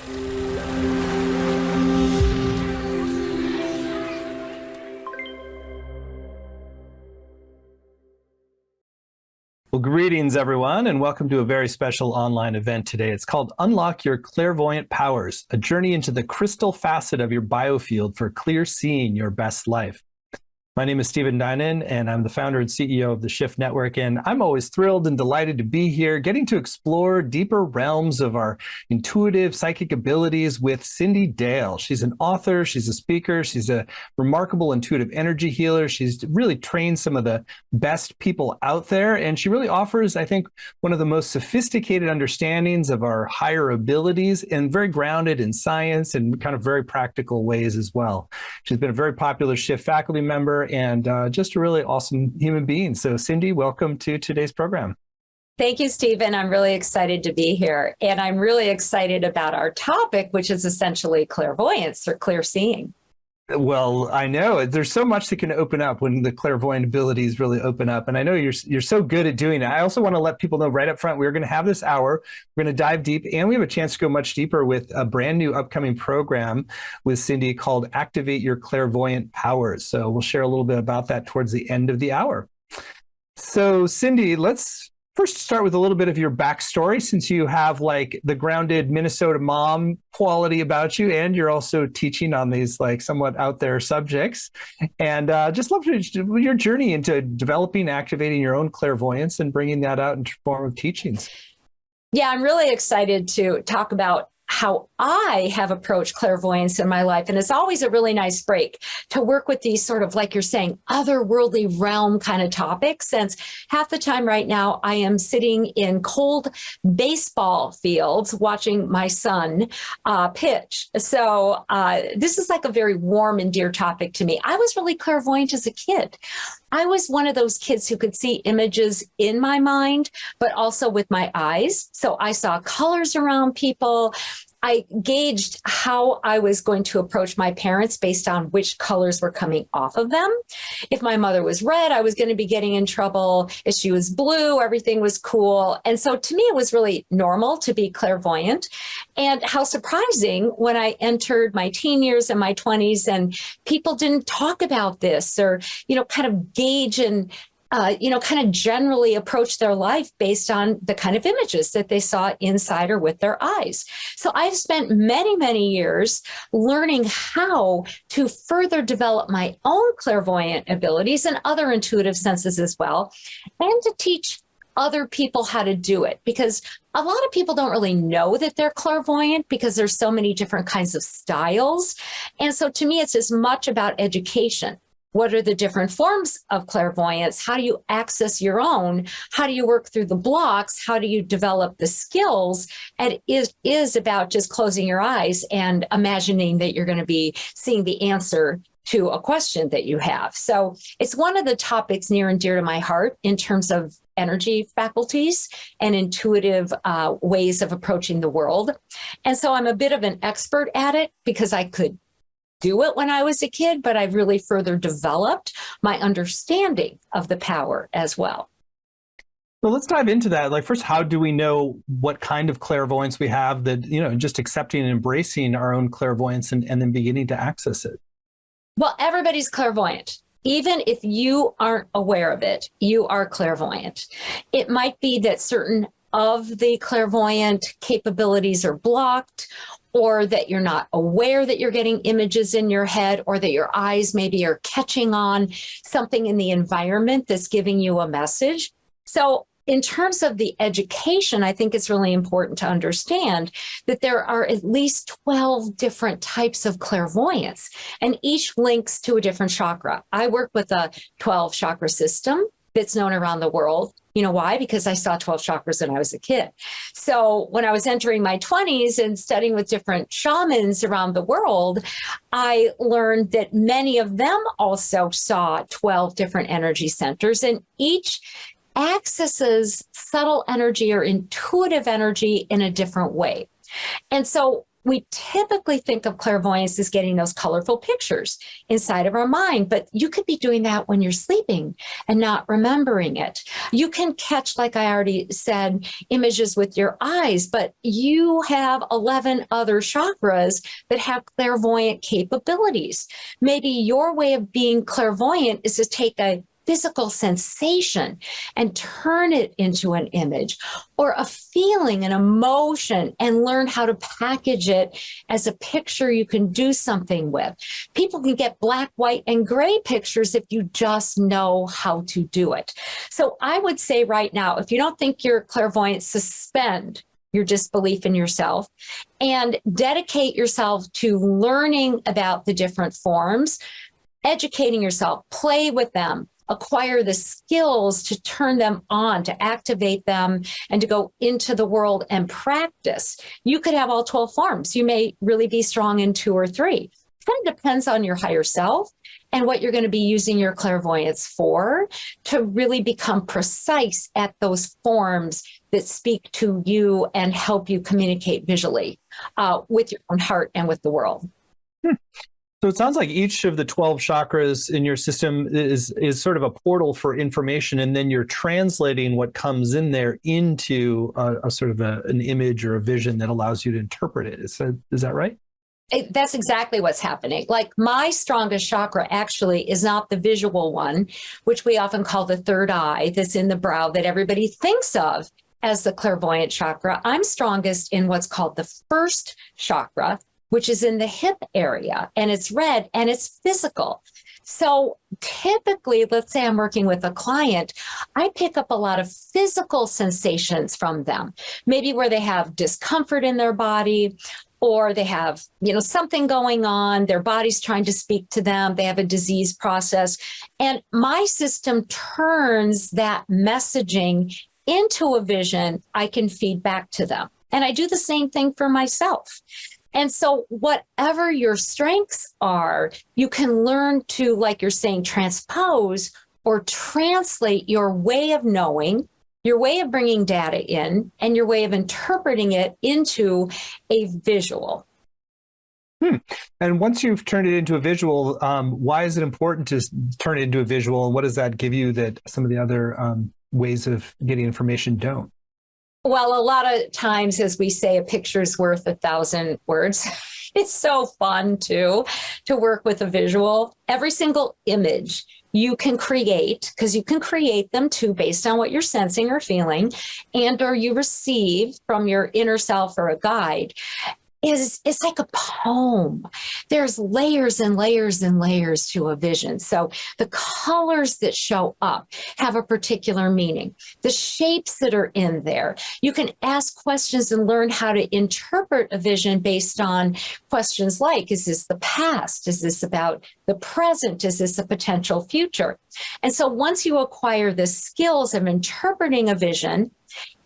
Well, greetings, everyone, and welcome to a very special online event today. It's called Unlock Your Clairvoyant Powers, a journey into the crystal facet of your biofield for clear seeing your best life. My name is Stephen Dinan, and I'm the founder and CEO of the Shift Network, and I'm always thrilled and delighted to be here, getting to explore deeper realms of our intuitive psychic abilities with Cyndi Dale. She's an author, she's a speaker, she's a remarkable intuitive energy healer. She's really trained some of the best people out there, and she really offers, I think, one of the most sophisticated understandings of our higher abilities, and very grounded in science and kind of very practical ways as well. She's been a very popular Shift faculty member, and just a really awesome human being. So Cyndi, welcome to today's program. Thank you, Stephen. I'm really excited to be here. And I'm really excited about our topic, which is essentially clairvoyance or clear seeing. Well, I know there's so much that can open up when the clairvoyant abilities really open up. And I know you're so good at doing it. I also want to let people know right up front, we're going to have this hour. We're going to dive deep, and we have a chance to go much deeper with a brand new upcoming program with Cyndi called Activate Your Clairvoyant Powers. So we'll share a little bit about that towards the end of the hour. So Cyndi, let's first start with a little bit of your backstory, since you have like the grounded Minnesota mom quality about you, and you're also teaching on these like somewhat out there subjects. And just love your journey into developing, activating your own clairvoyance and bringing that out in form of teachings. Yeah, I'm really excited to talk about how I have approached clairvoyance in my life. And it's always a really nice break to work with these sort of, like you're saying, otherworldly realm kind of topics. Since half the time right now, I am sitting in cold baseball fields watching my son pitch. So this is like a very warm and dear topic to me. I was really clairvoyant as a kid. I was one of those kids who could see images in my mind, but also with my eyes. So I saw colors around people. I gauged how I was going to approach my parents based on which colors were coming off of them. If my mother was red, I was going to be getting in trouble. If she was blue, everything was cool. And so to me, it was really normal to be clairvoyant. And how surprising when I entered my teen years and my 20s and people didn't talk about this or, kind of gauge and kind of generally approach their life based on the kind of images that they saw inside or with their eyes. So I've spent many, many years learning how to further develop my own clairvoyant abilities and other intuitive senses as well, and to teach other people how to do it, because a lot of people don't really know that they're clairvoyant because there's so many different kinds of styles. And so to me, it's as much about education. What are the different forms of clairvoyance? How do you access your own? How do you work through the blocks? How do you develop the skills? And it is about just closing your eyes and imagining that you're going to be seeing the answer to a question that you have. So it's one of the topics near and dear to my heart in terms of energy faculties and intuitive ways of approaching the world. And so I'm a bit of an expert at it because I could do it when I was a kid, but I've really further developed my understanding of the power as well. Well, let's dive into that. Like, first, how do we know what kind of clairvoyance we have that, just accepting and embracing our own clairvoyance and then beginning to access it? Well, everybody's clairvoyant. Even if you aren't aware of it, you are clairvoyant. It might be that certain of the clairvoyant capabilities are blocked, or that you're not aware that you're getting images in your head, or that your eyes maybe are catching on something in the environment that's giving you a message. So in terms of the education, I think it's really important to understand that there are at least 12 different types of clairvoyance, and each links to a different chakra. I work with a 12 chakra system that's known around the world. You know why? Because I saw 12 chakras when I was a kid. So when I was entering my 20s and studying with different shamans around the world, I learned that many of them also saw 12 different energy centers, and each accesses subtle energy or intuitive energy in a different way. And so we typically think of clairvoyance as getting those colorful pictures inside of our mind, but you could be doing that when you're sleeping and not remembering it. You can catch, like I already said, images with your eyes, but you have 11 other chakras that have clairvoyant capabilities. Maybe your way of being clairvoyant is to take a physical sensation and turn it into an image or a feeling, an emotion, and learn how to package it as a picture you can do something with. People can get black, white, and gray pictures if you just know how to do it. So I would say right now, if you don't think you're clairvoyant, suspend your disbelief in yourself and dedicate yourself to learning about the different forms, educating yourself, play with them, acquire the skills to turn them on, to activate them, and to go into the world and practice. You could have all 12 forms. You may really be strong in 2 or 3. It kind of depends on your higher self and what you're going to be using your clairvoyance for to really become precise at those forms that speak to you and help you communicate visually with your own heart and with the world. So it sounds like each of the 12 chakras in your system is sort of a portal for information, and then you're translating what comes in there into a sort of an image or a vision that allows you to interpret it. Is that right? That's exactly what's happening. Like my strongest chakra actually is not the visual one, which we often call the third eye that's in the brow that everybody thinks of as the clairvoyant chakra. I'm strongest in what's called the first chakra, which is in the hip area, and it's red and it's physical. So typically, let's say I'm working with a client, I pick up a lot of physical sensations from them, maybe where they have discomfort in their body, or they have, something going on, their body's trying to speak to them, they have a disease process. And my system turns that messaging into a vision I can feed back to them. And I do the same thing for myself. And so whatever your strengths are, you can learn to, like you're saying, transpose or translate your way of knowing, your way of bringing data in, and your way of interpreting it into a visual. And once you've turned it into a visual, why is it important to turn it into a visual? And what does that give you that some of the other ways of getting information don't? Well, a lot of times, as we say, a picture's worth 1,000 words. It's so fun, to work with a visual. Every single image you can create, because you can create them too based on what you're sensing or feeling, and or you receive from your inner self or a guide. It's like a poem. There's layers and layers and layers to a vision. So the colors that show up have a particular meaning. The shapes that are in there. You can ask questions and learn how to interpret a vision based on questions like, is this the past? Is this about the present? Is this a potential future? And so once you acquire the skills of interpreting a vision,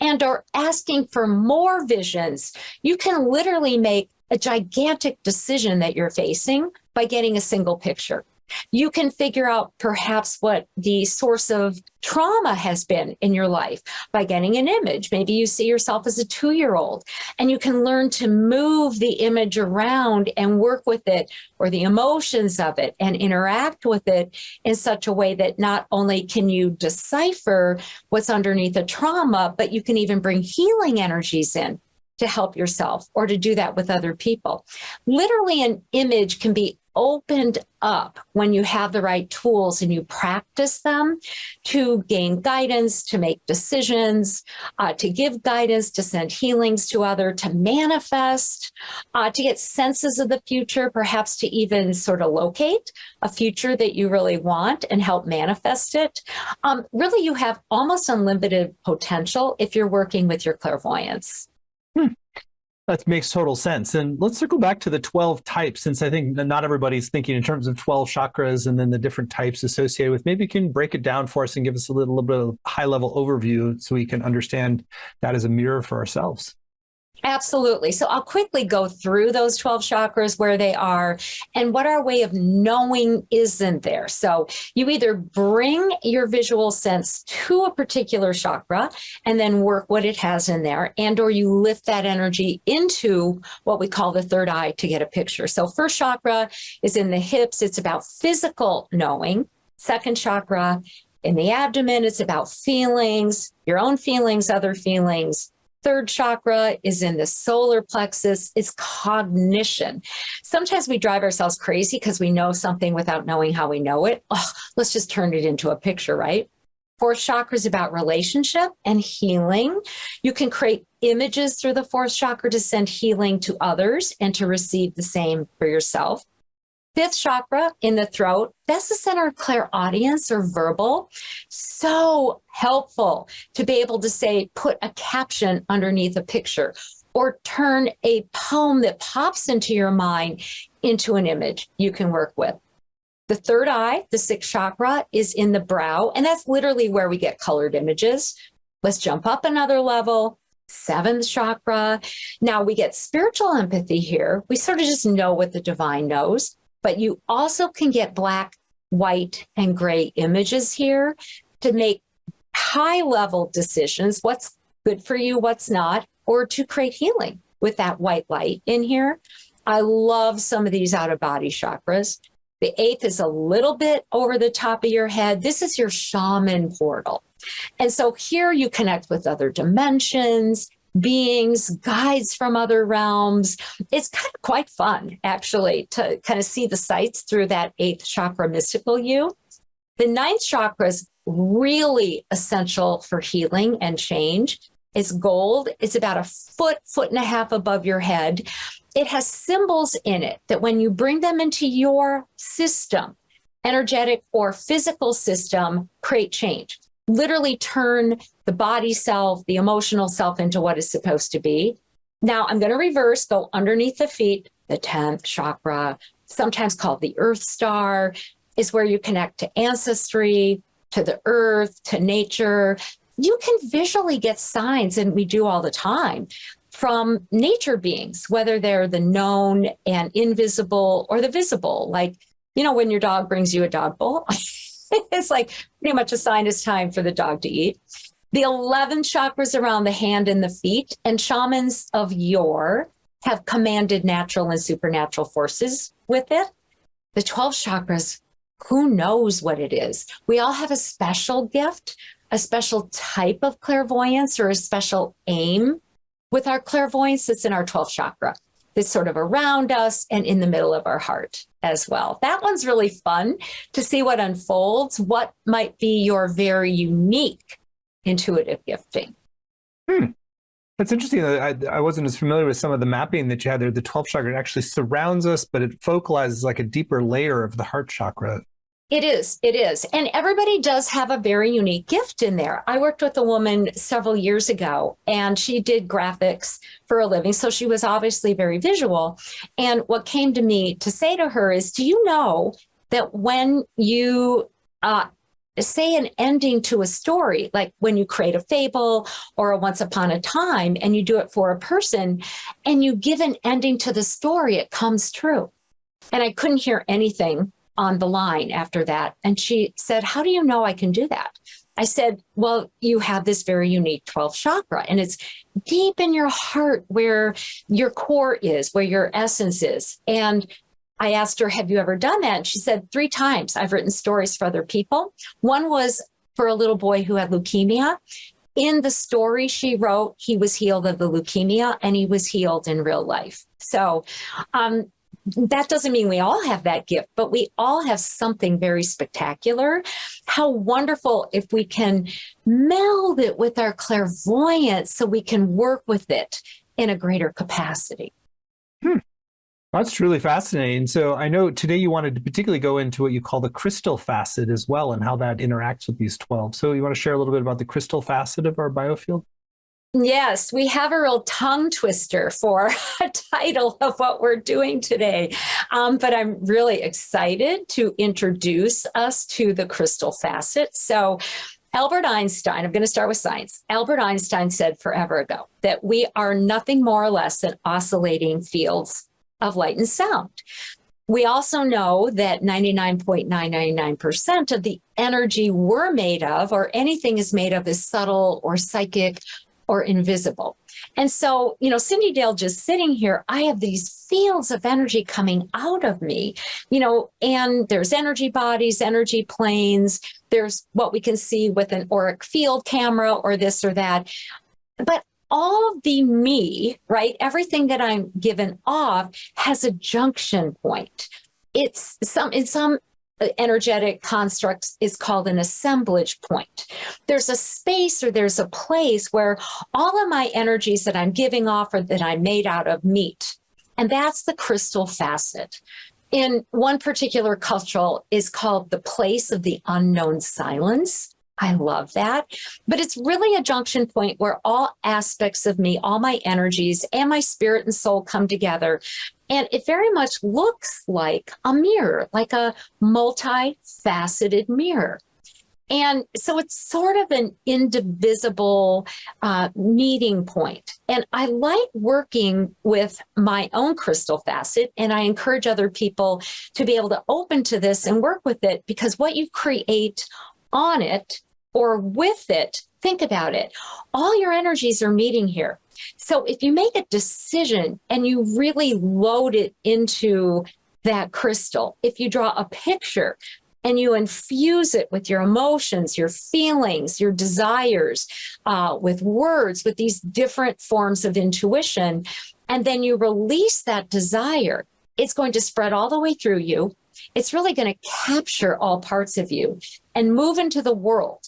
and are asking for more visions, you can literally make a gigantic decision that you're facing by getting a single picture. You can figure out perhaps what the source of trauma has been in your life by getting an image. Maybe you see yourself as a 2-year-old, and you can learn to move the image around and work with it, or the emotions of it, and interact with it in such a way that not only can you decipher what's underneath the trauma, but you can even bring healing energies in to help yourself or to do that with other people. Literally, an image can be opened up when you have the right tools and you practice them to gain guidance, to make decisions, to give guidance, to send healings to others, to manifest, to get senses of the future, perhaps to even sort of locate a future that you really want and help manifest it. Really, you have almost unlimited potential if you're working with your clairvoyance. That makes total sense. And let's circle back to the 12 types, since I think not everybody's thinking in terms of 12 chakras and then the different types associated with. Maybe you can break it down for us and give us a little bit of high-level overview so we can understand that as a mirror for ourselves. Absolutely. So I'll quickly go through those 12 chakras, where they are, and what our way of knowing isn't there. So you either bring your visual sense to a particular chakra and then work what it has in there, and or you lift that energy into what we call the third eye to get a picture. So first chakra is in the hips. It's about physical knowing. Second chakra in the abdomen, it's about feelings, your own feelings, other feelings. Third chakra is in the solar plexus. It's cognition. Sometimes we drive ourselves crazy because we know something without knowing how we know it. Oh, let's just turn it into a picture, right? Fourth chakra is about relationship and healing. You can create images through the fourth chakra to send healing to others and to receive the same for yourself. Fifth chakra in the throat, that's the center of clairaudience or verbal. So helpful to be able to say, put a caption underneath a picture or turn a poem that pops into your mind into an image you can work with. The third eye, the sixth chakra, is in the brow, and that's literally where we get colored images. Let's jump up another level. Seventh chakra. Now we get spiritual empathy here. We sort of just know what the divine knows. But you also can get black, white, and gray images here to make high-level decisions, what's good for you, what's not, or to create healing with that white light in here. I love some of these out-of-body chakras. The eighth is a little bit over the top of your head. This is your shaman portal. And so here you connect with other dimensions, beings, guides from other realms. It's kind of quite fun, actually, to kind of see the sights through that eighth chakra mystical you. The ninth chakra is really essential for healing and change. It's gold. It's about a foot and a half above your head. It has symbols in it that when you bring them into your system, energetic or physical system, create change. Literally turn the body self, the emotional self into what is supposed to be. Now I'm going to reverse, go underneath the feet. The 10th chakra, sometimes called the earth star, is where you connect to ancestry, to the earth, to nature. You can visually get signs, and we do all the time, from nature beings, whether they're the known and invisible or the visible. Like, you know, when your dog brings you a dog bowl, it's like pretty much a sign it's time for the dog to eat. The 11 chakras around the hand and the feet, and shamans of yore have commanded natural and supernatural forces with it. The 12 chakras, who knows what it is? We all have a special gift, a special type of clairvoyance, or a special aim with our clairvoyance that's in our 12th chakra. That's sort of around us and in the middle of our heart as well. That one's really fun to see what unfolds, what might be your very unique intuitive gifting. That's interesting. I wasn't as familiar with some of the mapping that you had there. The 12th chakra actually surrounds us, but it focalizes like a deeper layer of the heart chakra. It is. And everybody does have a very unique gift in there. I worked with a woman several years ago, and she did graphics for a living. So she was obviously very visual. And what came to me to say to her is, do you know that when you say an ending to a story, like when you create a fable or a once upon a time, and you do it for a person, and you give an ending to the story, it comes true. And I couldn't hear anything on the line after that. And she said, how do you know I can do that? I said, well, you have this very unique 12th chakra, and it's deep in your heart where your core is, where your essence is. And I asked her, have you ever done that? And she said, 3 times I've written stories for other people. One was for a little boy who had leukemia. In the story she wrote, he was healed of the leukemia, and he was healed in real life. So, that doesn't mean we all have that gift, but we all have something very spectacular. How wonderful if we can meld it with our clairvoyance so we can work with it in a greater capacity. That's truly fascinating. So I know today you wanted to particularly go into what you call the crystal facet as well, and how that interacts with these 12. So you want to share a little bit about the crystal facet of our biofield? Yes, we have a real tongue twister for a title of what we're doing today. But I'm really excited to introduce us to the crystal facet. So Albert Einstein, I'm going to start with science. Albert Einstein said forever ago that we are nothing more or less than oscillating fields of light and sound. We also know that 99.999% of the energy we're made of, or anything is made of, is subtle or psychic or invisible. And so, Cyndi Dale just sitting here, I have these fields of energy coming out of me, and there's energy bodies, energy planes, there's what we can see with an auric field camera or this or that. But all of the me, right, everything that I'm given off has a junction point. It's in some energetic constructs is called an assemblage point. There's a space or there's a place where all of my energies that I'm giving off or that I'm made out of meet. And that's the crystal facet. In one particular cultural is called the place of the unknown silence. I love that. But it's really a junction point where all aspects of me, all my energies and my spirit and soul come together. And it very much looks like a mirror, like a multifaceted mirror. And so it's sort of an indivisible meeting point. And I like working with my own crystal facet, and I encourage other people to be able to open to this and work with it, because what you create on it or with it, think about it, all your energies are meeting here. So if you make a decision and you really load it into that crystal, if you draw a picture and you infuse it with your emotions, your feelings, your desires, with words, with these different forms of intuition, and then you release that desire, it's going to spread all the way through you. It's really going to capture all parts of you and move into the world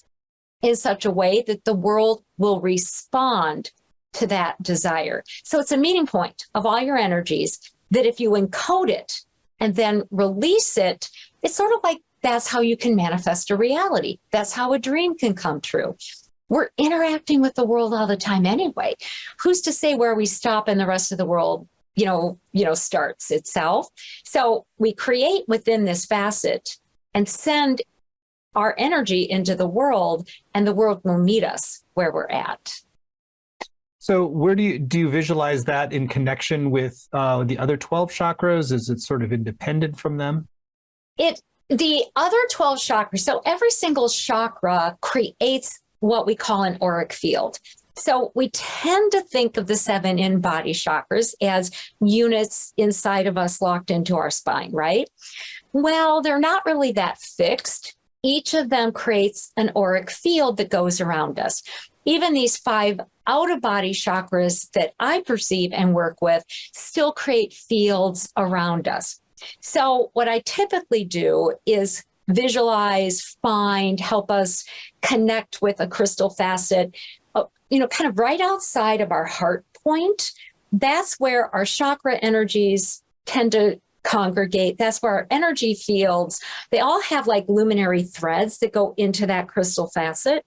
in such a way that the world will respond to that desire. So it's a meeting point of all your energies that if you encode it and then release it, it's sort of like that's how you can manifest a reality. That's how a dream can come true. We're interacting with the world all the time anyway. Who's to say where we stop and the rest of the world, starts itself? So we create within this facet and send our energy into the world, and the world will meet us where we're at. So where do you visualize that in connection with the other 12 chakras? Is it sort of independent from them? The other 12 chakras, so every single chakra creates what we call an auric field. So we tend to think of the 7 in-body chakras as units inside of us locked into our spine, right? Well, they're not really that fixed. Each of them creates an auric field that goes around us. Even these 5 out-of-body chakras that I perceive and work with still create fields around us. So what I typically do is visualize, help us connect with a crystal facet, kind of right outside of our heart point. That's where our chakra energies tend to congregate. That's where our energy fields, they all have like luminary threads that go into that crystal facet.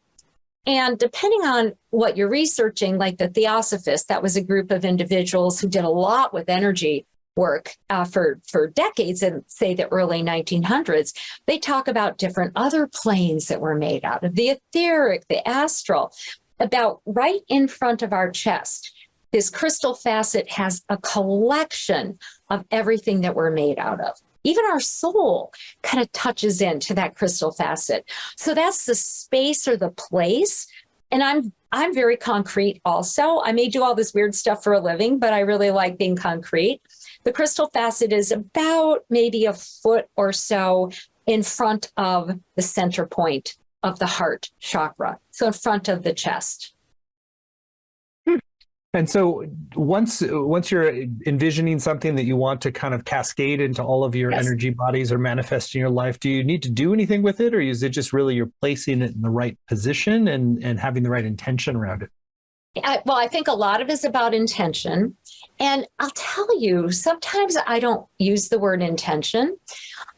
And depending on what you're researching, like the Theosophists, that was a group of individuals who did a lot with energy work for decades, in, say, the early 1900s. They talk about different other planes that were made out of, the etheric, the astral, about right in front of our chest. This crystal facet has a collection of everything that we're made out of. Even our soul kind of touches into that crystal facet. So that's the space or the place. And I'm very concrete also. I may do all this weird stuff for a living, but I really like being concrete. The crystal facet is about maybe a foot or so in front of the center point of the heart chakra. So in front of the chest. And so once you're envisioning something that you want to kind of cascade into all of your Yes. energy bodies or manifest in your life, do you need to do anything with it, or is it just really you're placing it in the right position and having the right intention around it? I think a lot of it is about intention. And I'll tell you, sometimes I don't use the word intention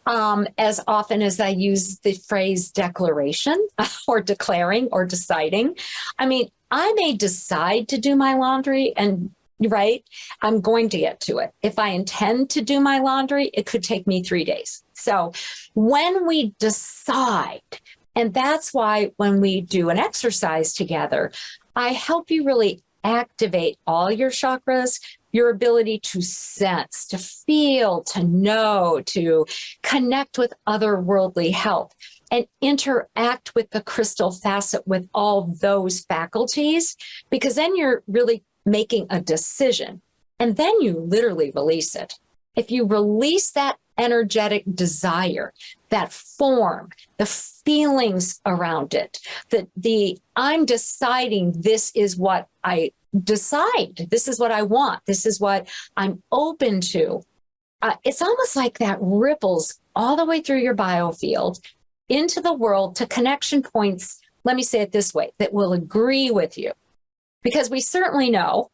as often as I use the phrase declaration or declaring or deciding. I mean, I may decide to do my laundry and right, I'm going to get to it. If I intend to do my laundry, it could take me 3 days. So when we decide And that's why when we do an exercise together, I help you really activate all your chakras, your ability to sense, to feel, to know, to connect with otherworldly help, and interact with the crystal facet with all those faculties, because then you're really making a decision, and then you literally release it. If you release that energetic desire, that form, the feelings around it, the I'm deciding this is what I decide, this is what I want, this is what I'm open to. It's almost like that ripples all the way through your biofield into the world to connection points, let me say it this way, that will agree with you. Because we certainly know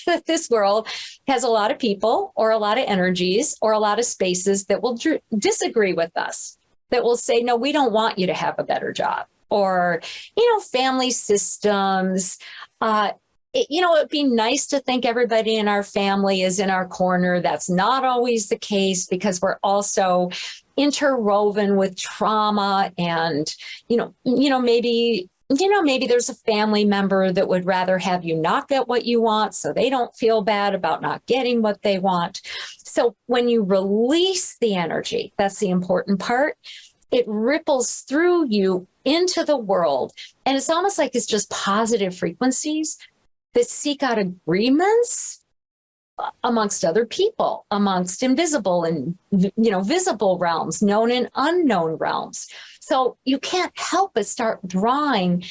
that this world has a lot of people or a lot of energies or a lot of spaces that will disagree with us, that will say, no, we don't want you to have a better job. Or, family systems. It'd be nice to think everybody in our family is in our corner. That's not always the case, because we're also interwoven with trauma, and, maybe there's a family member that would rather have you not get what you want, so they don't feel bad about not getting what they want. So when you release the energy, that's the important part. It ripples through you into the world. And it's almost like it's just positive frequencies that seek out agreements amongst other people, amongst invisible and, visible realms, known and unknown realms. So you can't help but start drawing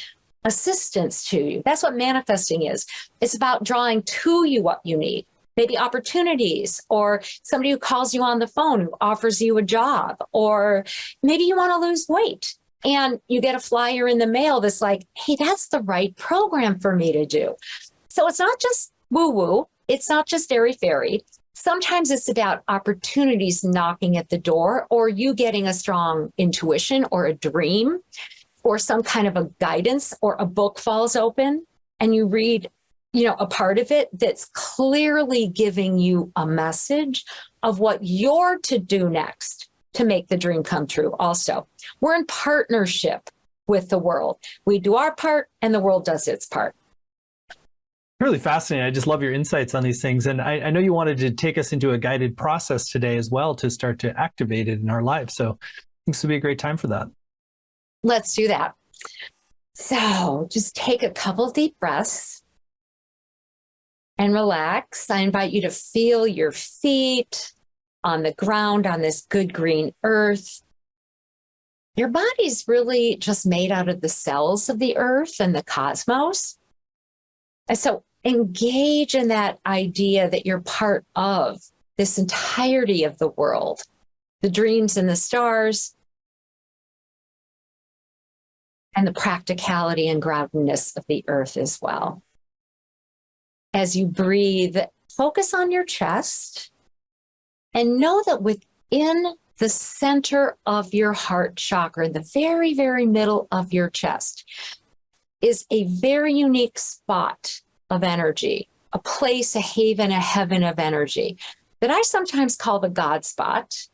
assistance to you. That's what manifesting is. It's about drawing to you what you need. Maybe opportunities, or somebody who calls you on the phone who offers you a job, or maybe you want to lose weight and you get a flyer in the mail that's like, hey, that's the right program for me to do. So it's not just woo-woo. It's not just airy-fairy. Sometimes it's about opportunities knocking at the door, or you getting a strong intuition or a dream or some kind of a guidance, or a book falls open and you read, a part of it that's clearly giving you a message of what you're to do next to make the dream come true. Also, we're in partnership with the world. We do our part and the world does its part. Really fascinating. I just love your insights on these things. And I know you wanted to take us into a guided process today as well to start to activate it in our lives. So I think this would be a great time for that. Let's do that. So just take a couple deep breaths and relax. I invite you to feel your feet on the ground on this good green earth. Your body's really just made out of the cells of the earth and the cosmos. And so engage in that idea that you're part of this entirety of the world, the dreams and the stars, and the practicality and groundedness of the earth as well. As you breathe, focus on your chest and know that within the center of your heart chakra, the very, very middle of your chest, is a very unique spot of energy, a place, a haven, a heaven of energy that I sometimes call the God spot.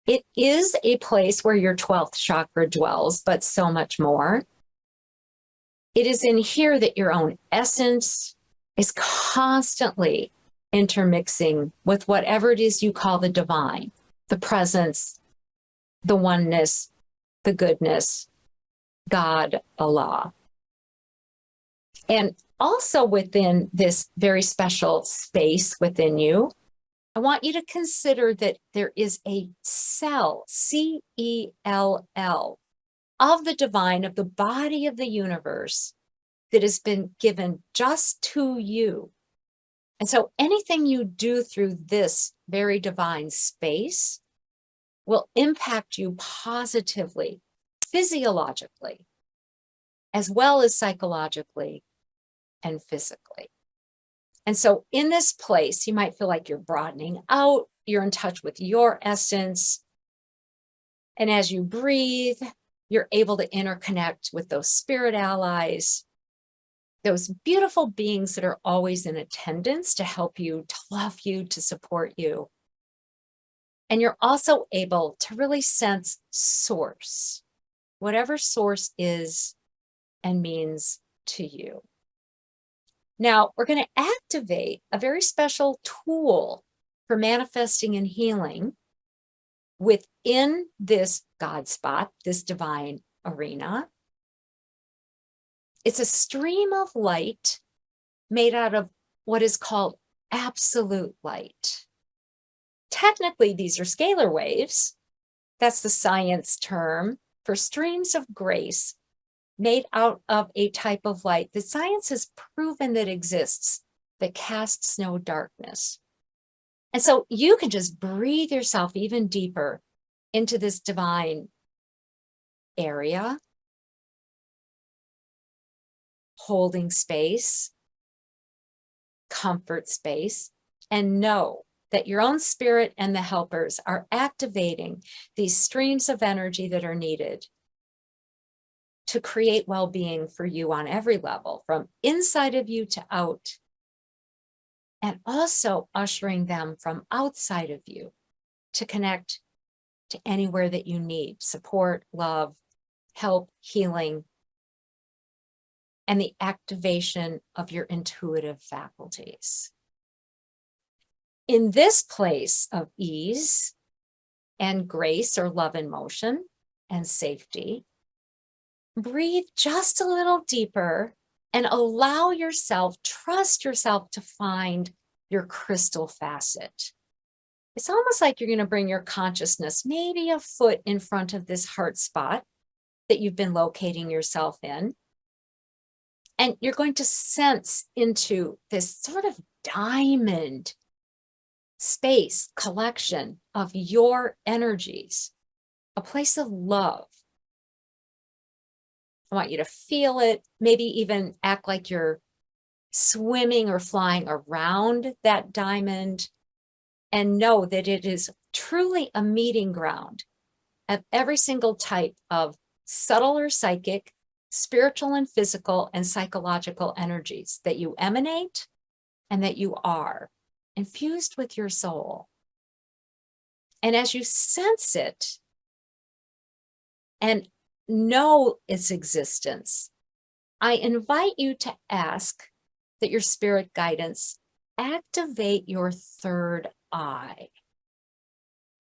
It is a place where your 12th chakra dwells, but so much more. It is in here that your own essence is constantly intermixing with whatever it is you call the divine, the presence, the oneness, the goodness, God, Allah. And also within this very special space within you, I want you to consider that there is a cell, C-E-L-L, of the divine, of the body of the universe that has been given just to you. And so anything you do through this very divine space will impact you positively, physiologically, as well as psychologically and physically. And so in this place, you might feel like you're broadening out, you're in touch with your essence. And as you breathe, you're able to interconnect with those spirit allies, those beautiful beings that are always in attendance to help you, to love you, to support you. And you're also able to really sense source. whatever source is and means to you. Now, we're going to activate a very special tool for manifesting and healing within this God spot, this divine arena. It's a stream of light made out of what is called absolute light. Technically, these are scalar waves. That's the science term for streams of grace made out of a type of light that science has proven that exists, that casts no darkness. And so you can just breathe yourself even deeper into this divine area, holding space, comfort space, and know that your own spirit and the helpers are activating these streams of energy that are needed to create well-being for you on every level, from inside of you to out, and also ushering them from outside of you to connect to anywhere that you need support, love, help, healing, and the activation of your intuitive faculties. In this place of ease and grace, or love and motion and safety, breathe just a little deeper and allow yourself, trust yourself to find your crystal facet. It's almost like you're going to bring your consciousness maybe a foot in front of this heart spot that you've been locating yourself in. And you're going to sense into this sort of diamond space collection of your energies, a place of love. I want you to feel it, maybe even act like you're swimming or flying around that diamond, and know that it is truly a meeting ground of every single type of subtle or psychic, spiritual and physical and psychological energies that you emanate and that you are infused with your soul. And as you sense it and know its existence, I invite you to ask that your spirit guidance activate your third eye.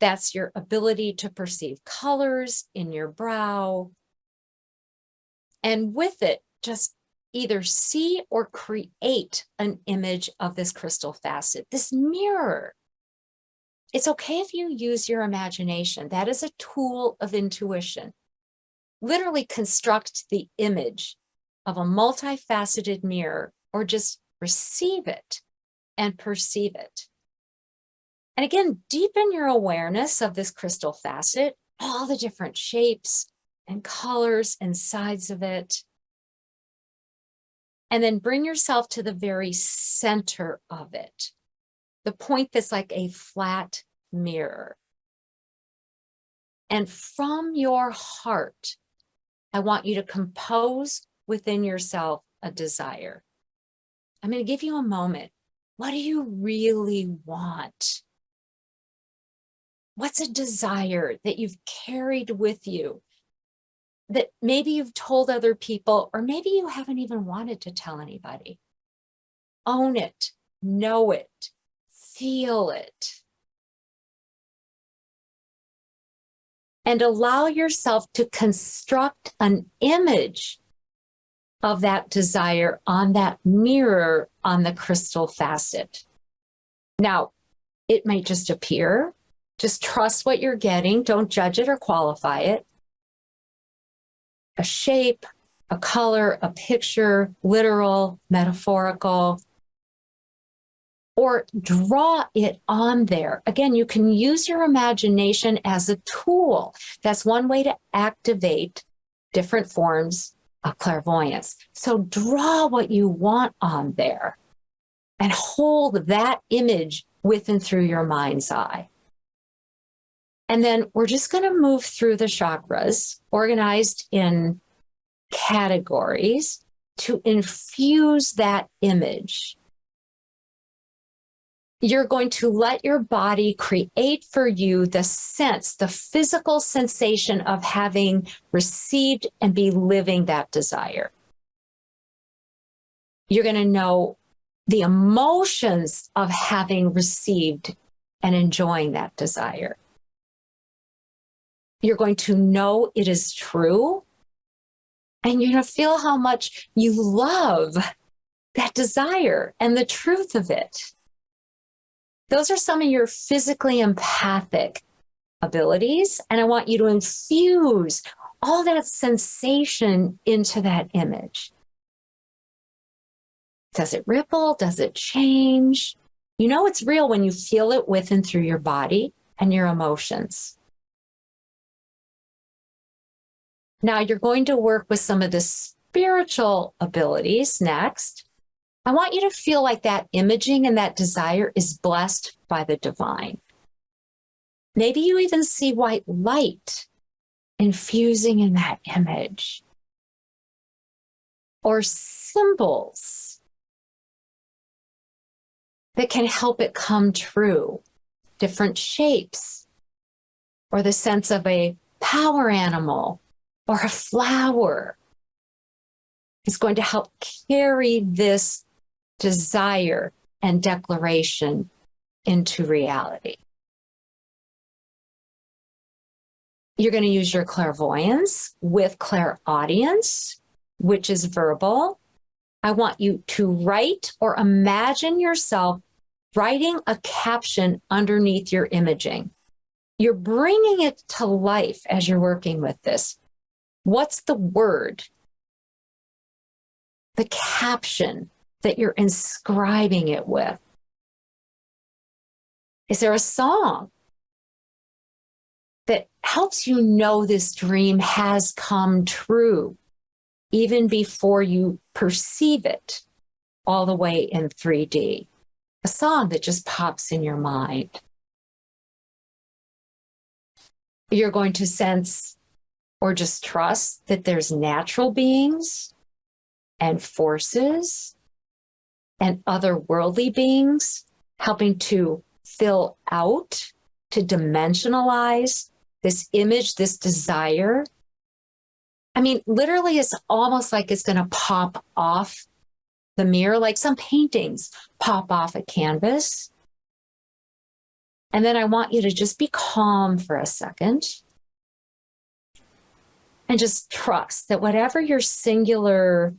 That's your ability to perceive colors in your brow. And with it, just either see or create an image of this crystal facet, this mirror. It's okay if you use your imagination. That is a tool of intuition. Literally construct the image of a multifaceted mirror, or just receive it and perceive it. And again, deepen your awareness of this crystal facet, all the different shapes and colors and sides of it. And then bring yourself to the very center of it, the point that's like a flat mirror. And from your heart, I want you to compose within yourself a desire. I'm going to give you a moment. What do you really want? What's a desire that you've carried with you that maybe you've told other people, or maybe you haven't even wanted to tell anybody? Own it, know it, feel it. And allow yourself to construct an image of that desire on that mirror on the crystal facet. Now, it might just appear. Just trust what you're getting. Don't judge it or qualify it. A shape, a color, a picture, literal, metaphorical, or draw it on there. Again, you can use your imagination as a tool. That's one way to activate different forms of clairvoyance. So draw what you want on there and hold that image with and through your mind's eye. And then we're just going to move through the chakras, organized in categories, to infuse that image You're going to let your body create for you the sense, the physical sensation of having received and be living that desire. You're going to know the emotions of having received and enjoying that desire. You're going to know it is true, and you're going to feel how much you love that desire and the truth of it. Those are some of your physically empathic abilities, and I want you to infuse all that sensation into that image. Does it ripple? Does it change? You know it's real when you feel it with and through your body and your emotions. Now you're going to work with some of the spiritual abilities next. I want you to feel like that imaging and that desire is blessed by the divine. Maybe you even see white light infusing in that image, or symbols that can help it come true, different shapes, or the sense of a power animal or a flower is going to help carry this desire and declaration into reality. You're going to use your clairvoyance with clairaudience, which is verbal. I want you to write or imagine yourself writing a caption underneath your imaging. You're bringing it to life as you're working with this. What's the word, the caption that you're inscribing it with? Is there a song that helps you know this dream has come true even before you perceive it all the way in 3D? A song that just pops in your mind. You're going to sense or just trust that there's natural beings and forces and otherworldly beings helping to fill out, to dimensionalize this image, this desire. I mean, literally, it's almost like it's going to pop off the mirror, like some paintings pop off a canvas. And then I want you to just be calm for a second and just trust that whatever your singular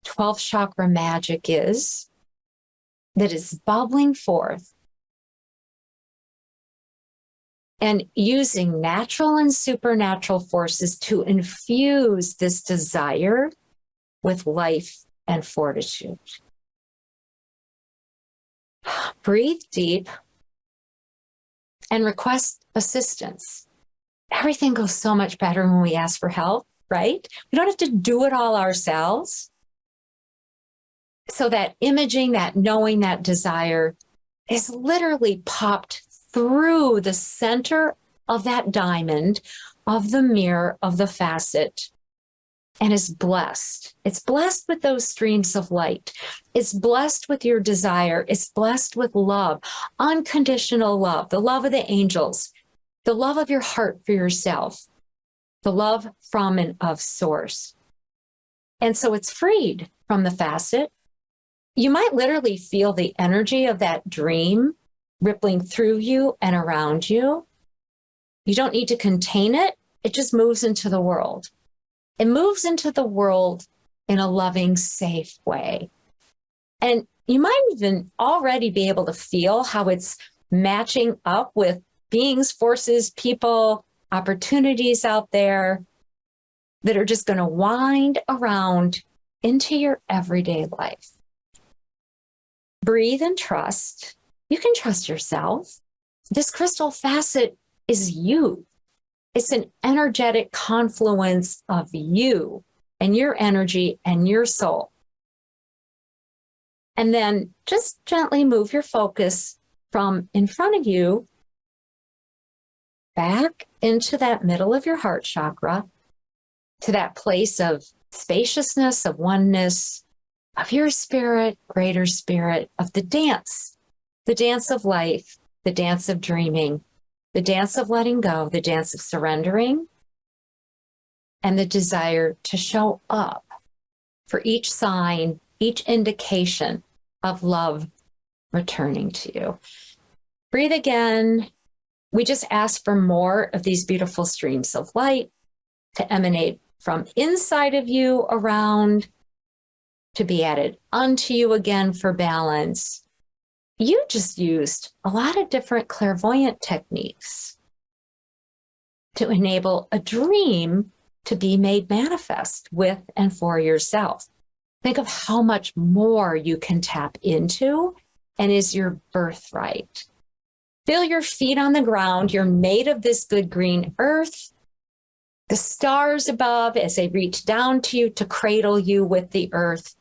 12th chakra magic is, that is bubbling forth and using natural and supernatural forces to infuse this desire with life and fortitude. Breathe deep and request assistance. Everything goes so much better when we ask for help, right? We don't have to do it all ourselves. So that imaging, that knowing, that desire is literally popped through the center of that diamond, of the mirror, of the facet, and is blessed. It's blessed with those streams of light. It's blessed with your desire. It's blessed with love, unconditional love, the love of the angels, the love of your heart for yourself, the love from and of source. And so it's freed from the facet. You might literally feel the energy of that dream rippling through you and around you. You don't need to contain it. It just moves into the world. It moves into the world in a loving, safe way. And you might even already be able to feel how it's matching up with beings, forces, people, opportunities out there that are just going to wind around into your everyday life. Breathe and trust. You can trust yourself. This crystal facet is you. It's an energetic confluence of you and your energy and your soul. And then just gently move your focus from in front of you back into that middle of your heart chakra, to that place of spaciousness, of oneness, of your spirit, greater spirit, of the dance the dance of life, the dance of dreaming, the dance of letting go, the dance of surrendering, and the desire to show up for each sign, each indication of love returning to you. Breathe again. We just ask for more of these beautiful streams of light to emanate from inside of you around, to be added unto you again for balance. You just used a lot of different clairvoyant techniques to enable a dream to be made manifest with and for yourself. Think of how much more you can tap into and is your birthright. Feel your feet on the ground. You're made of this good green earth. The stars above as they reach down to you to cradle you with the earth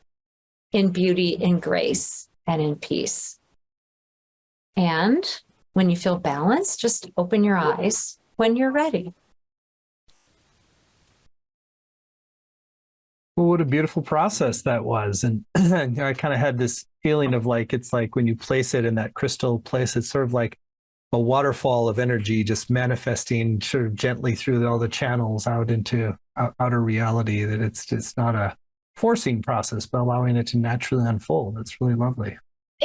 in beauty, in grace, and in peace. And when you feel balanced, just open your eyes when you're ready. Well, what a beautiful process that was. And I kind of had this feeling of like, it's like when you place it in that crystal place, it's sort of like a waterfall of energy just manifesting sort of gently through all the channels out into outer reality, that it's just not a forcing process, but allowing it to naturally unfold. It's really lovely.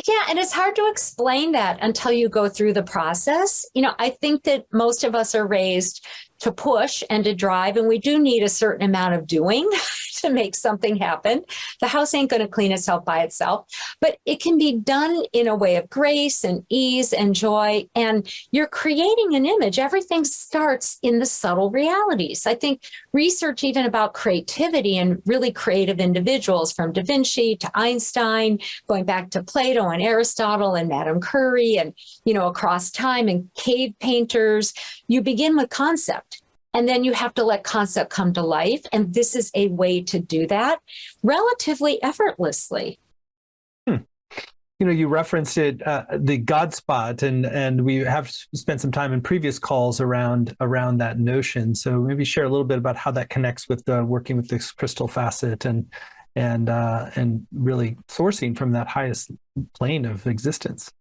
Yeah, and it's hard to explain that until you go through the process. You know, I think that most of us are raised to push and to drive, and we do need a certain amount of doing to make something happen. The house ain't going to clean itself by itself, but it can be done in a way of grace and ease and joy, and you're creating an image. Everything starts in the subtle realities. I think research even about creativity and really creative individuals, from Da Vinci to Einstein, going back to Plato and Aristotle and Madame Curie, and, you know, across time, and cave painters, you begin with concept. And then you have to let concept come to life. And this is a way to do that relatively effortlessly. You know, you referenced it, the God spot, and we have spent some time in previous calls around that notion. So maybe share a little bit about how that connects with working with this crystal facet and really sourcing from that highest plane of existence.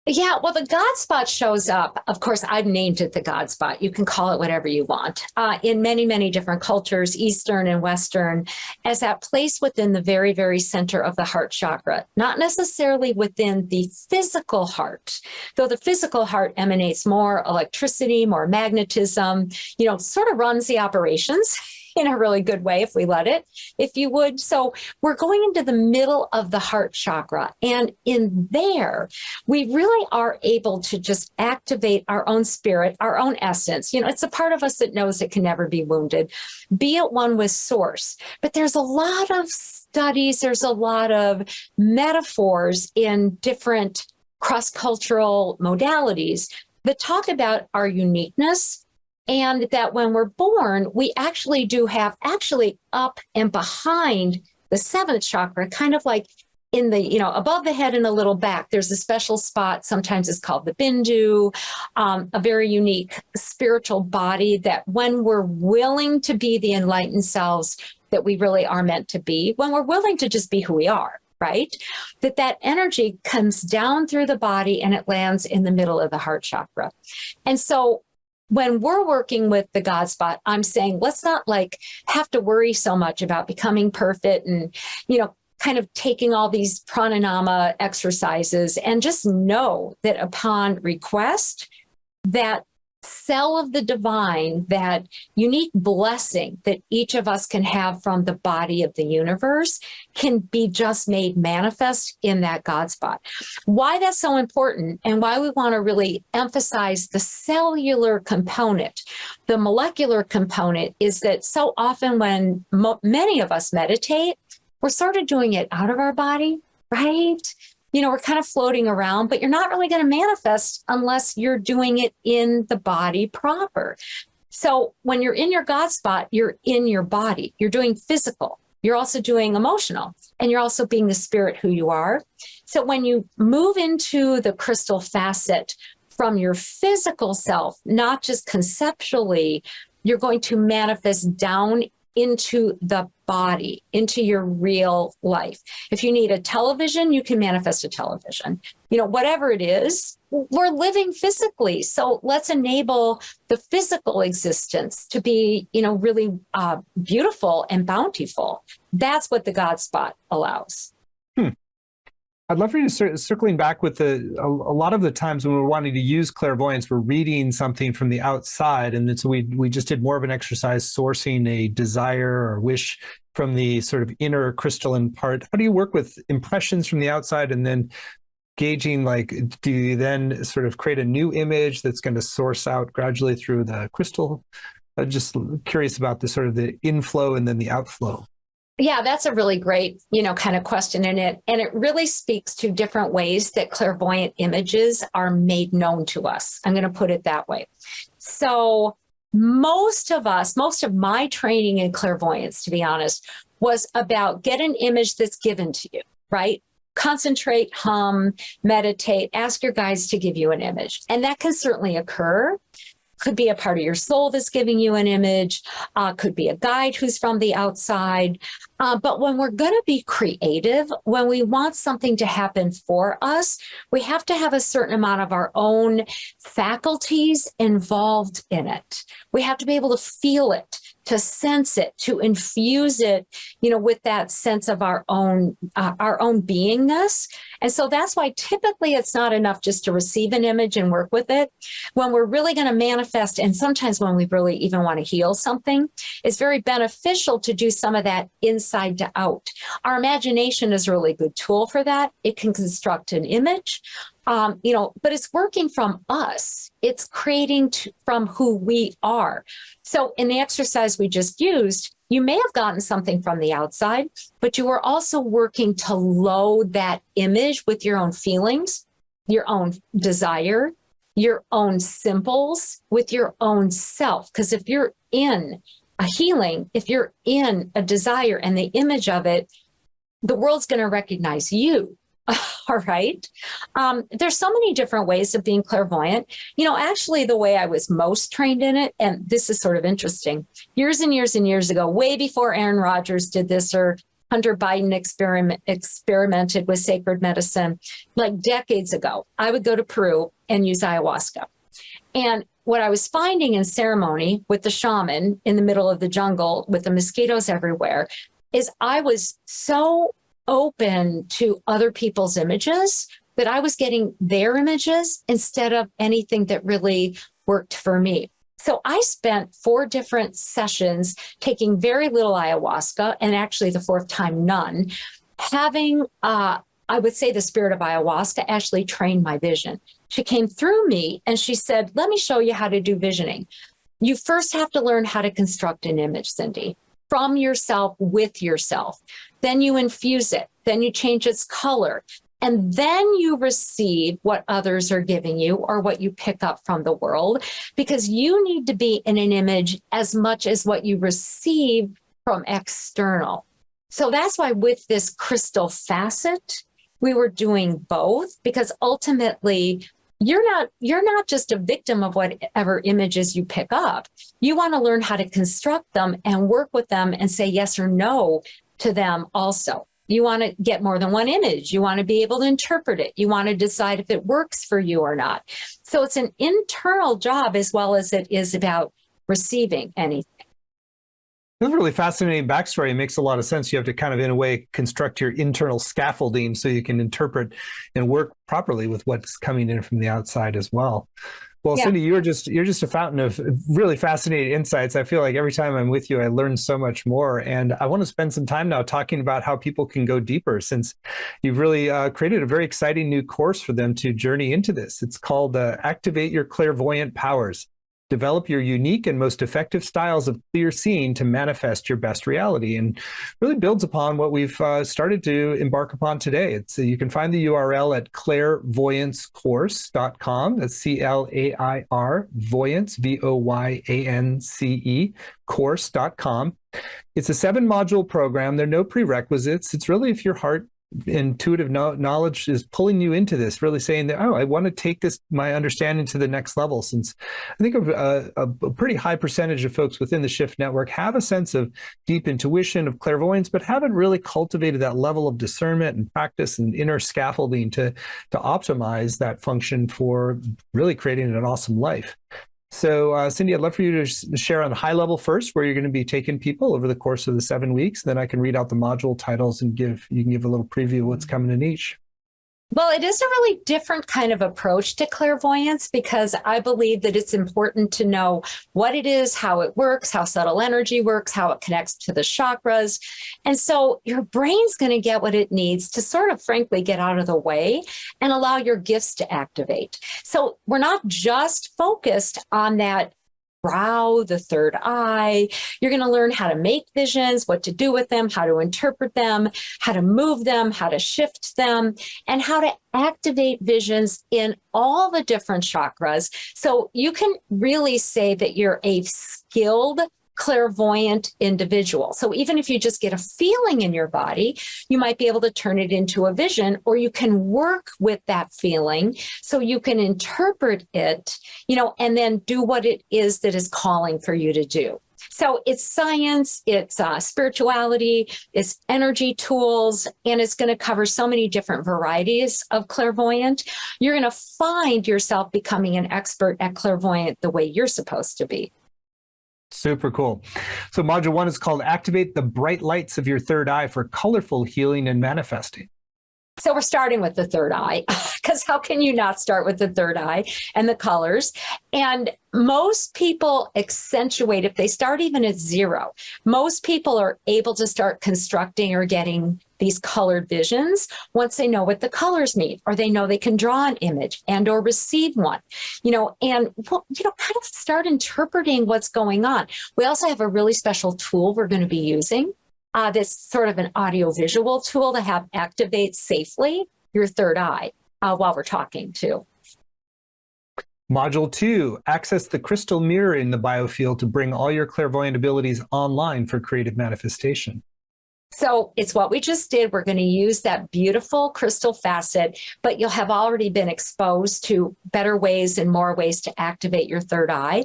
Yeah, well, the God spot shows up. Of course, I've named it the God spot. You can call it whatever you want. In many, many different cultures, Eastern and Western, as that place within the very, very center of the heart chakra, not necessarily within the physical heart, though the physical heart emanates more electricity, more magnetism, you know, sort of runs the operations in a really good way if we let it, if you would. So we're going into the middle of the heart chakra. And in there, we really are able to just activate our own spirit, our own essence. You know, it's a part of us that knows it can never be wounded, be it one with source. But there's a lot of studies, there's a lot of metaphors in different cross-cultural modalities that talk about our uniqueness, and that when we're born, we actually do have up and behind the seventh chakra, kind of like in the, you know, above the head and a little back, there's a special spot. Sometimes it's called the bindu, a very unique spiritual body that when we're willing to be the enlightened selves that we really are meant to be, when we're willing to just be who we are, right? That energy comes down through the body and it lands in the middle of the heart chakra. And so when we're working with the God spot, I'm saying, let's not like have to worry so much about becoming perfect and, you know, kind of taking all these pranayama exercises, and just know that upon request, that cell of the divine, that unique blessing that each of us can have from the body of the universe, can be just made manifest in that God spot. Why that's so important, and why we want to really emphasize the cellular component, the molecular component, is that so often when many of us meditate, we're sort of doing it out of our body, right? You know, we're kind of floating around, but you're not really going to manifest unless you're doing it in the body proper. So when you're in your God spot, you're in your body, you're doing physical, you're also doing emotional, and you're also being the spirit who you are. So when you move into the crystal facet from your physical self, not just conceptually, you're going to manifest down into the body, into your real life. If you need a television, you can manifest a television. You know, whatever it is, we're living physically. So let's enable the physical existence to be, you know, really beautiful and bountiful. That's what the God spot allows. I'd love for you to start circling back with a lot of the times when we're wanting to use clairvoyance, we're reading something from the outside. And so we just did more of an exercise sourcing a desire or wish from the sort of inner crystalline part. How do you work with impressions from the outside and then gauging, like, do you then sort of create a new image that's going to source out gradually through the crystal? I'm just curious about the sort of the inflow and then the outflow. Yeah, that's a really great, you know, kind of question in it. And it really speaks to different ways that clairvoyant images are made known to us. I'm going to put it that way. So most of my training in clairvoyance, to be honest, was about get an image that's given to you, right? Concentrate, hum, meditate, ask your guides to give you an image. And that can certainly occur. Could be a part of your soul that's giving you an image, could be a guide who's from the outside. But when we're going to be creative, when we want something to happen for us, we have to have a certain amount of our own faculties involved in it. We have to be able to feel it, to sense it, to infuse it, you know, with that sense of our own beingness. And so that's why typically it's not enough just to receive an image and work with it. When we're really going to manifest, and sometimes when we really even want to heal something, it's very beneficial to do some of that inside to out. Our imagination is a really good tool for that. It can construct an image. You know, but it's working from us. It's creating from who we are. So in the exercise we just used, you may have gotten something from the outside, but you were also working to load that image with your own feelings, your own desire, your own symbols, with your own self. Because if you're in a healing, if you're in a desire and the image of it, the world's going to recognize you. All right. There's so many different ways of being clairvoyant. You know, actually, the way I was most trained in it, and this is sort of interesting, years and years and years ago, way before Aaron Rodgers did this or Hunter Biden experimented with sacred medicine, like decades ago, I would go to Peru and use ayahuasca. And what I was finding in ceremony with the shaman in the middle of the jungle with the mosquitoes everywhere is I was so open to other people's images that I was getting their images instead of anything that really worked for me. So I spent 4 different sessions taking very little ayahuasca, and actually the 4th time none, having I would say the spirit of ayahuasca actually trained my vision. She came through me and she said, let me show you how to do visioning. You first have to learn how to construct an image, Cyndi, from yourself, with yourself. Then you infuse it. Then you change its color. And then you receive what others are giving you or what you pick up from the world, because you need to be in an image as much as what you receive from external. So that's why with this crystal facet, we were doing both, because ultimately you're not just a victim of whatever images you pick up. You want to learn how to construct them and work with them and say yes or no to them also. You want to get more than one image. You want to be able to interpret it. You want to decide if it works for you or not. So it's an internal job as well as it is about receiving anything. That's a really fascinating backstory. It makes a lot of sense. You have to kind of, in a way, construct your internal scaffolding so you can interpret and work properly with what's coming in from the outside as well. Well, yeah. Cyndi, you're just a fountain of really fascinating insights. I feel like every time I'm with you, I learn so much more. And I want to spend some time now talking about how people can go deeper, since you've really created a very exciting new course for them to journey into this. It's called Activate Your Clairvoyant Powers. Develop your unique and most effective styles of clear seeing to manifest your best reality, and really builds upon what we've started to embark upon today. You can find the URL at clairvoyancecourse.com. That's CLAIR, Voyance, VOYANCE, course.com. It's a 7-module program. There are no prerequisites. It's really if your heart intuitive knowledge is pulling you into this, really saying that, oh, I want to take my understanding to the next level. Since I think a pretty high percentage of folks within the Shift Network have a sense of deep intuition, of clairvoyance, but haven't really cultivated that level of discernment and practice and inner scaffolding to optimize that function for really creating an awesome life. So, Cyndi, I'd love for you to share on a high level first, where you're going to be taking people over the course of the 7 weeks. Then I can read out the module titles and you can give a little preview of what's coming in each. Well, it is a really different kind of approach to clairvoyance, because I believe that it's important to know what it is, how it works, how subtle energy works, how it connects to the chakras. And so your brain's going to get what it needs to sort of, frankly, get out of the way and allow your gifts to activate. So we're not just focused on that brow, the third eye. You're going to learn how to make visions, what to do with them, how to interpret them, how to move them, how to shift them, and how to activate visions in all the different chakras. So you can really say that you're a skilled clairvoyant individual. So even if you just get a feeling in your body, you might be able to turn it into a vision, or you can work with that feeling so you can interpret it, and then do what it is that is calling for you to do. So it's science, it's spirituality, it's energy tools, and it's going to cover so many different varieties of clairvoyant. You're going to find yourself becoming an expert at clairvoyant the way you're supposed to be. Super cool. So module 1 is called Activate the Bright Lights of Your Third Eye for Colorful Healing and Manifesting. So we're starting with the third eye, because how can you not start with the third eye and the colors? And most people accentuate, if they start even at 0, most people are able to start constructing or getting these colored visions once they know what the colors mean, or they know they can draw an image and or receive one, and kind of start interpreting what's going on. We also have a really special tool we're going to be using. This sort of an audio-visual tool to have activate safely your third eye while we're talking too. Module 2, access the crystal mirror in the biofield to bring all your clairvoyant abilities online for creative manifestation. So it's what we just did. We're going to use that beautiful crystal facet, but you'll have already been exposed to better ways and more ways to activate your third eye.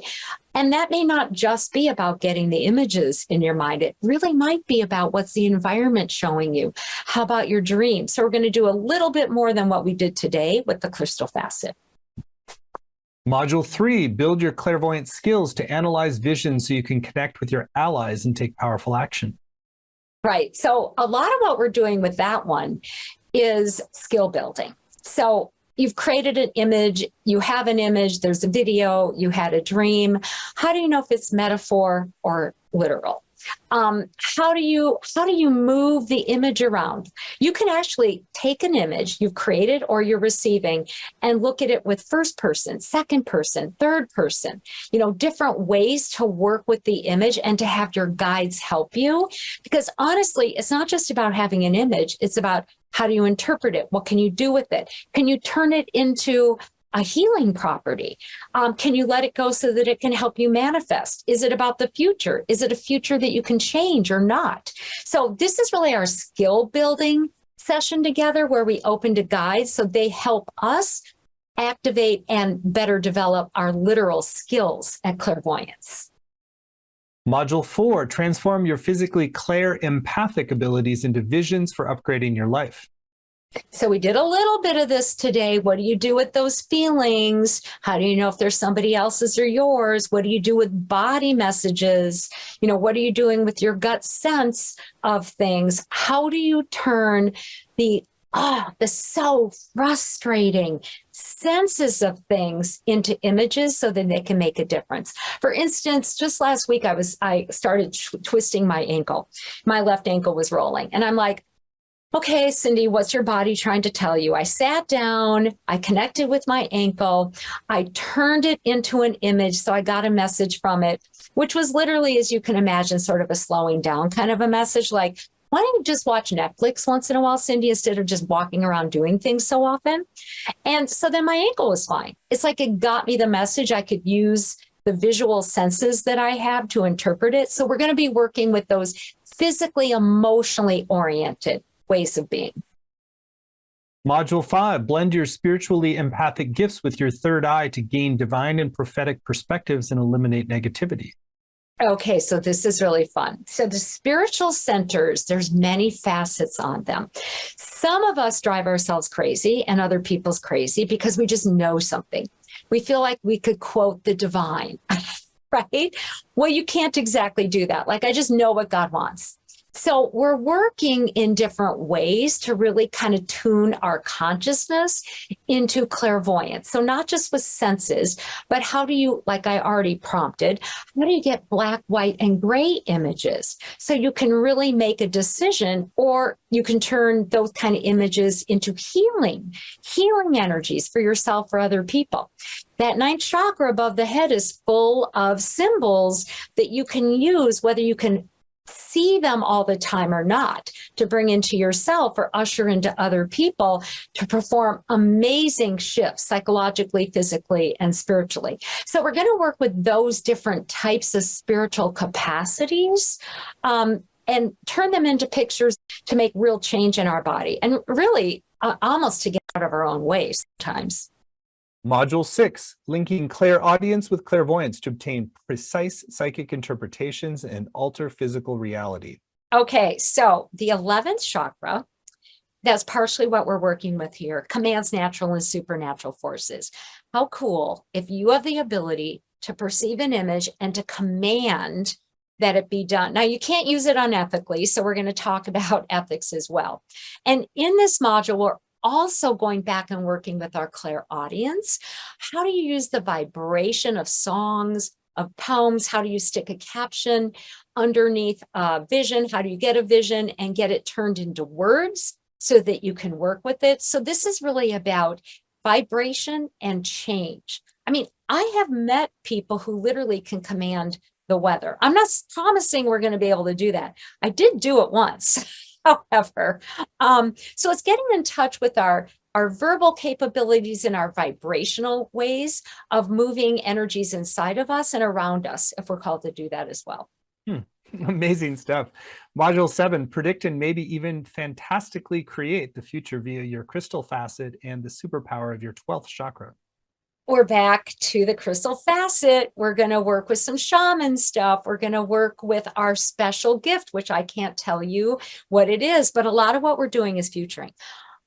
And that may not just be about getting the images in your mind. It really might be about what's the environment showing you. How about your dreams? So we're going to do a little bit more than what we did today with the crystal facet. Module 3, build your clairvoyant skills to analyze visions so you can connect with your allies and take powerful action. Right. So a lot of what we're doing with that one is skill building. So you've created an image, you have an image, there's a video, you had a dream. How do you know if it's metaphor or literal? How do you move the image around? You can actually take an image you've created or you're receiving and look at it with first person, second person, third person, different ways to work with the image and to have your guides help you. Because honestly, it's not just about having an image. It's about how do you interpret it? What can you do with it? Can you turn it into a healing property? Can you let it go so that it can help you manifest? Is it about the future? Is it a future that you can change or not? So this is really our skill building session together, where we open to guides so they help us activate and better develop our literal skills at clairvoyance. Module 4, transform your physically clair-empathic abilities into visions for upgrading your life. So we did a little bit of this today. What do you do with those feelings? How do you know if there's somebody else's or yours? What do you do with body messages? What are you doing with your gut sense of things? How do you turn the so frustrating senses of things into images so that they can make a difference? For instance, just last week, I started twisting my ankle. My left ankle was rolling. And I'm like, okay, Cyndi, what's your body trying to tell you? I sat down, I connected with my ankle, I turned it into an image, so I got a message from it, which was literally, as you can imagine, sort of a slowing down kind of a message, like, why don't you just watch Netflix once in a while, Cyndi, instead of just walking around doing things so often? And so then my ankle was fine. It's like it got me the message. I could use the visual senses that I have to interpret it. So we're going to be working with those physically, emotionally oriented ways of being. Module 5, blend your spiritually empathic gifts with your third eye to gain divine and prophetic perspectives and eliminate negativity. Okay, so this is really fun. So the spiritual centers, there's many facets on them. Some of us drive ourselves crazy and other people's crazy because we just know something. We feel like we could quote the divine, right? Well, you can't exactly do that. Like, I just know what God wants. So we're working in different ways to really kind of tune our consciousness into clairvoyance. So not just with senses, but how do you, like I already prompted, how do you get black, white, and gray images? So you can really make a decision, or you can turn those kind of images into healing energies for yourself or other people. That ninth chakra above the head is full of symbols that you can use, whether you can see them all the time or not, to bring into yourself or usher into other people to perform amazing shifts psychologically, physically, and spiritually. So we're going to work with those different types of spiritual capacities and turn them into pictures to make real change in our body, and really almost to get out of our own way sometimes. Module 6, linking clairaudience with clairvoyance to obtain precise psychic interpretations and alter physical reality. Okay, so the 11th chakra, that's partially what we're working with here, commands natural and supernatural forces. How cool if you have the ability to perceive an image and to command that it be done. Now, you can't use it unethically, so we're going to talk about ethics as well. And in this module, we're also going back and working with our clairaudience. How do you use the vibration of songs, of poems? How do you stick a caption underneath a vision? How do you get a vision and get it turned into words so that you can work with it? So this is really about vibration and change. I mean, I have met people who literally can command the weather. I'm not promising we're going to be able to do that. I did do it once. However, so it's getting in touch with our verbal capabilities and our vibrational ways of moving energies inside of us and around us, if we're called to do that as well. Amazing stuff. Module 7, predict and maybe even fantastically create the future via your crystal facet and the superpower of your 12th chakra. We're back to the crystal facet. We're going to work with some shaman stuff. We're going to work with our special gift, which I can't tell you what it is, but a lot of what we're doing is futuring.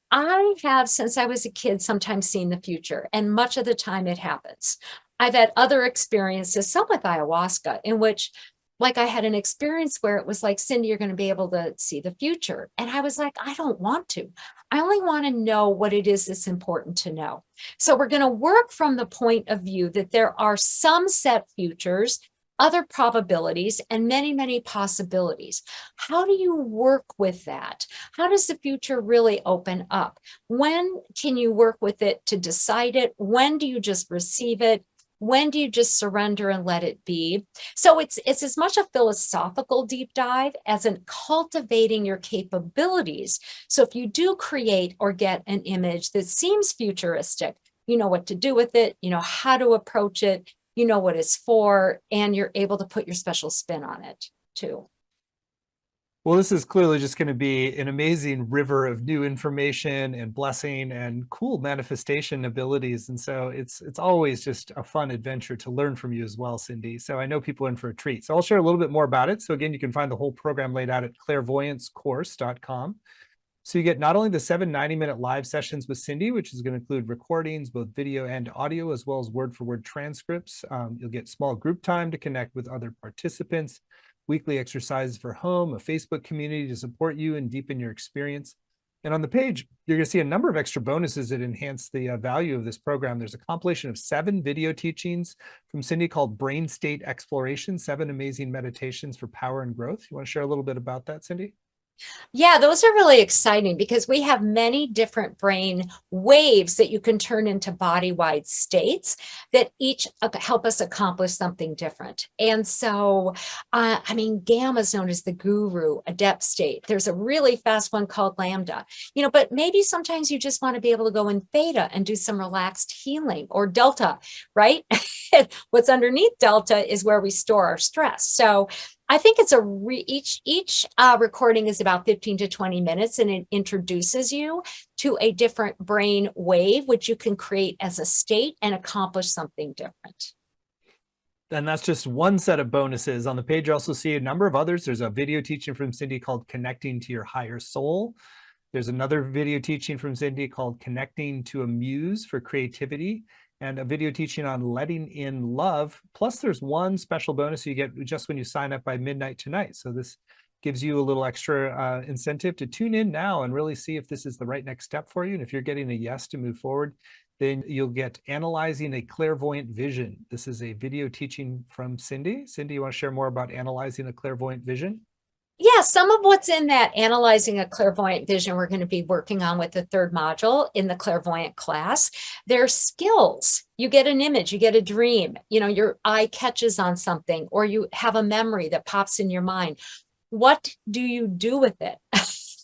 I have, since I was a kid, sometimes seen the future, and much of the time it happens. I've had other experiences, some with ayahuasca, in which, like, I had an experience where it was like, Cyndi, you're going to be able to see the future. And I was like, I don't want to. I only want to know what it is that's important to know. So we're going to work from the point of view that there are some set futures, other probabilities, and many, many possibilities. How do you work with that? How does the future really open up? When can you work with it to decide it? When do you just receive it? When do you just surrender and let it be? So it's as much a philosophical deep dive as in cultivating your capabilities. So if you do create or get an image that seems futuristic, you know what to do with it, you know how to approach it, you know what it's for, and you're able to put your special spin on it too. Well, this is clearly just going to be an amazing river of new information and blessing and cool manifestation abilities. And so it's always just a fun adventure to learn from you as well, Cyndi. So I know people are in for a treat. So I'll share a little bit more about it. So again, you can find the whole program laid out at clairvoyancecourse.com. So you get not only the 7 90-minute live sessions with Cyndi, which is going to include recordings, both video and audio, as well as word-for-word transcripts. You'll get small group time to connect with other participants, weekly exercises for home, a Facebook community to support you and deepen your experience. And on the page, you're going to see a number of extra bonuses that enhance the value of this program. There's a compilation of 7 video teachings from Cyndi called Brain State Exploration, 7 amazing meditations for power and growth. You want to share a little bit about that, Cyndi? Yeah, those are really exciting because we have many different brain waves that you can turn into body-wide states that each help us accomplish something different. And so, I mean, gamma is known as the guru, adept state. There's a really fast one called lambda, but maybe sometimes you just want to be able to go in theta and do some relaxed healing, or delta, right? What's underneath delta is where we store our stress. So I think it's each recording is about 15 to 20 minutes, and it introduces you to a different brain wave, which you can create as a state and accomplish something different. And that's just one set of bonuses. On the page, you also see a number of others. There's a video teaching from Cyndi called Connecting to Your Higher Soul. There's another video teaching from Cyndi called Connecting to a Muse for Creativity, and a video teaching on letting in love. Plus, there's one special bonus you get just when you sign up by midnight tonight. So this gives you a little extra incentive to tune in now and really see if this is the right next step for you. And if you're getting a yes to move forward, then you'll get Analyzing a Clairvoyant Vision. This is a video teaching from Cyndi. Cyndi, you want to share more about Analyzing a Clairvoyant Vision? Yeah, some of what's in that Analyzing a Clairvoyant Vision, we're going to be working on with the third module in the Clairvoyant class. There's skills. You get an image, you get a dream, your eye catches on something, or you have a memory that pops in your mind. What do you do with it?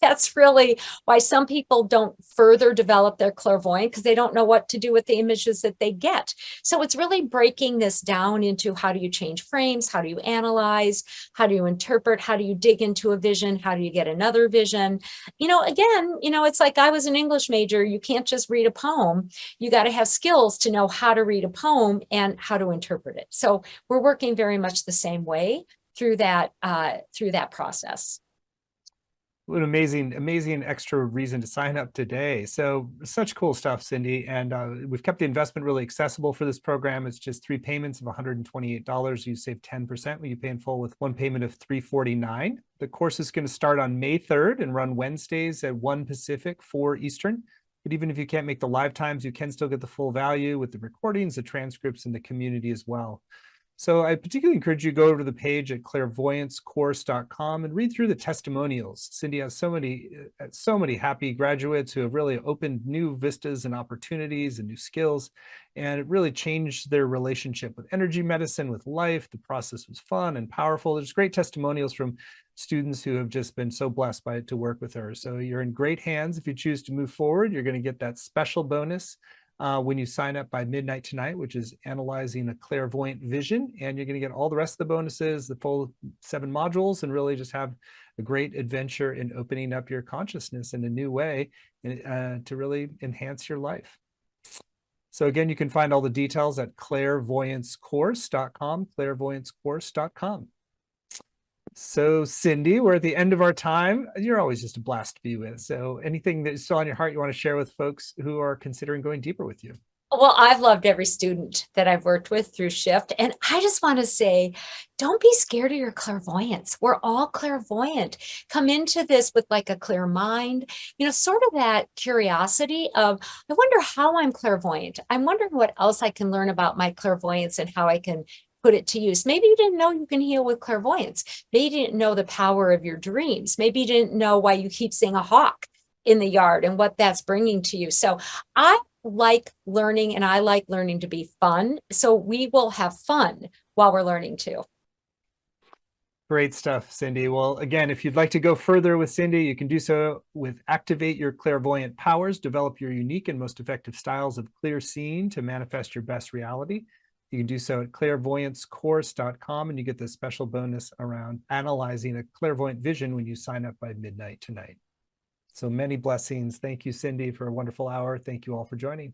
That's really why some people don't further develop their clairvoyant, because they don't know what to do with the images that they get. So it's really breaking this down into how do you change frames? How do you analyze? How do you interpret? How do you dig into a vision? How do you get another vision? It's like I was an English major. You can't just read a poem. You got to have skills to know how to read a poem and how to interpret it. So we're working very much the same way through that process. What an amazing extra reason to sign up today. So such cool stuff, Cyndi. And we've kept the investment really accessible for this program. It's just 3 payments of $128. You save 10% when you pay in full with one payment of $349. The course is going to start on May 3rd and run Wednesdays at 1 Pacific, 4 Eastern. But even if you can't make the live times, you can still get the full value with the recordings, the transcripts, and the community as well. So I particularly encourage you to go over to the page at clairvoyancecourse.com and read through the testimonials. Cyndi has so many happy graduates who have really opened new vistas and opportunities and new skills, and it really changed their relationship with energy medicine, with life. The process was fun and powerful. There's great testimonials from students who have just been so blessed by it to work with her. So you're in great hands. If you choose to move forward, you're going to get that special bonus when you sign up by midnight tonight, which is Analyzing a Clairvoyant Vision. And you're going to get all the rest of the bonuses, the full 7 modules, and really just have a great adventure in opening up your consciousness in a new way to really enhance your life. So again, you can find all the details at clairvoyancecourse.com, clairvoyancecourse.com. So Cyndi, we're at the end of our time. You're always just a blast to be with. So anything that's still on your heart you want to share with folks who are considering going deeper with you? Well, I've loved every student that I've worked with through Shift. And I just want to say, don't be scared of your clairvoyance. We're all clairvoyant. Come into this with like a clear mind, sort of that curiosity of, I wonder how I'm clairvoyant. I'm wondering what else I can learn about my clairvoyance and how I can put it to use. Maybe you didn't know you can heal with clairvoyance. Maybe you didn't know the power of your dreams. Maybe you didn't know why you keep seeing a hawk in the yard and what that's bringing to you. So I like learning, and I like learning to be fun. So we will have fun while we're learning too. Great stuff, Cyndi. Well, again, if you'd like to go further with Cyndi, you can do so with Activate Your Clairvoyant Powers, develop your unique and most effective styles of clear seeing to manifest your best reality. You can do so at clairvoyancecourse.com, and you get the special bonus around Analyzing a Clairvoyant Vision when you sign up by midnight tonight. So many blessings. Thank you, Cyndi, for a wonderful hour. Thank you all for joining.